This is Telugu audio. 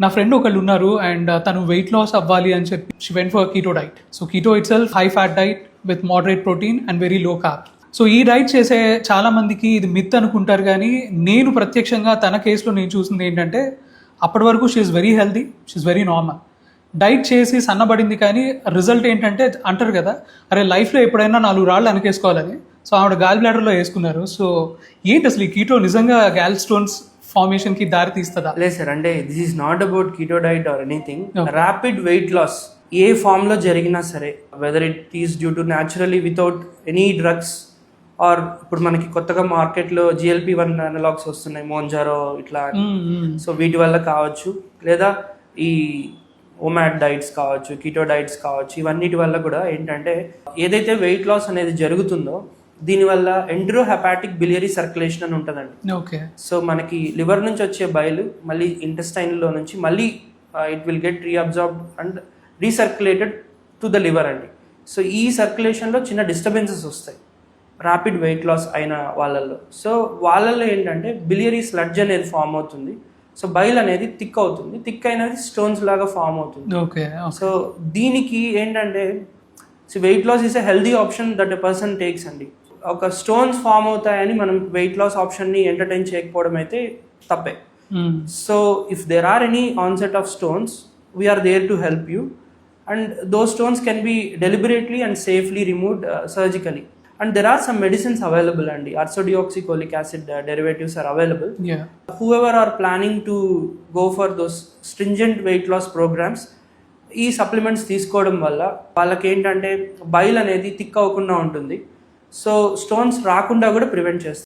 నా ఫ్రెండ్ ఒకళ్ళు ఉన్నారు అండ్ తను వెయిట్ లాస్ అవ్వాలి అని చెప్పి she went for keto diet. So keto it self high fat diet with moderate protein and very low carb. So ఈ డైట్ చేసే చాలా మందికి ఇది మిత్ అనుకుంటారు, కానీ నేను ప్రత్యక్షంగా తన కేసులో నేను చూసింది ఏంటంటే అప్పటి వరకు she is very healthy, she is very normal. Diet చేసి సన్నబడింది, కానీ రిజల్ట్ ఏంటంటే అంటారు కదా, అరే లైఫ్లో ఎప్పుడైనా 4 రాళ్ళు వెనకేసుకోవాలని. సో ఆవిడ గాల్ బ్లాడర్లో వేసుకున్నారు. సో ఏంటి అసలు ఈ కీటో నిజంగా గాల్ స్టోన్స్ ఫార్మేషన్కి దారి తీస్తుందా? లేదు సార్, అంటే this is not about keto diet or anything. Rapid weight loss ఏ ఫామ్ లో జరిగినా సరే, whether it is due to naturally without any drugs or ఇప్పుడు మనకి కొత్తగా మార్కెట్లో GLP-1 అనలాగ్స్ వస్తున్నాయి, మోంజారో ఇట్లా. సో వీటి వల్ల కావచ్చు, లేదా ఈ ఓమాట్ డైట్స్ కావచ్చు, కీటో డైట్స్ కావచ్చు, ఇవన్నిటి వల్ల కూడా ఏంటంటే ఏదైతే వెయిట్ లాస్ అనేది జరుగుతుందో దీనివల్ల ఎంట్రో హెపాటిక్ బిలియరీ సర్క్యులేషన్ అని ఉంటుందండి. ఓకే. సో మనకి లివర్ నుంచి వచ్చే బయలు మళ్ళీ ఇంటెస్టైన్లో నుంచి మళ్ళీ it will get reabsorbed and recirculated to the liver అండి. సో ఈ సర్క్యులేషన్లో చిన్న డిస్టర్బెన్సెస్ వస్తాయి ర్యాపిడ్ వెయిట్ లాస్ అయిన వాళ్ళల్లో. సో వాళ్ళల్లో ఏంటంటే బిలియరీ స్లడ్జ్ అనేది ఫామ్ అవుతుంది. సో బైల్ అనేది థిక్ అవుతుంది, థిక్ అయినది స్టోన్స్ లాగా ఫామ్ అవుతుంది. ఓకే. సో దీనికి ఏంటంటే weight loss is a healthy option that a person takes అండి. ఒక స్టోన్స్ ఫామ్ అవుతాయని మనం వెయిట్ లాస్ ఆప్షన్ని ఎంటర్టైన్ చేయకపోవడం అయితే తప్పే. So if there are any onset of stones, we are there to help you, and those stones can be deliberately and safely removed surgically. And there are some medicines available, and ursodeoxycholic acid derivatives are available. Yeah. Whoever are planning to go for those stringent weight loss programs, ఈ సప్లిమెంట్స్ తీసుకోవడం వల్ల వాళ్ళకి ఏంటంటే బైల్ అనేది థిక్ అవ్వకుండా ఉంటుంది. సో స్టోన్స్ రాకుండా కూడా ప్రివెంట్ చేస్తుంది.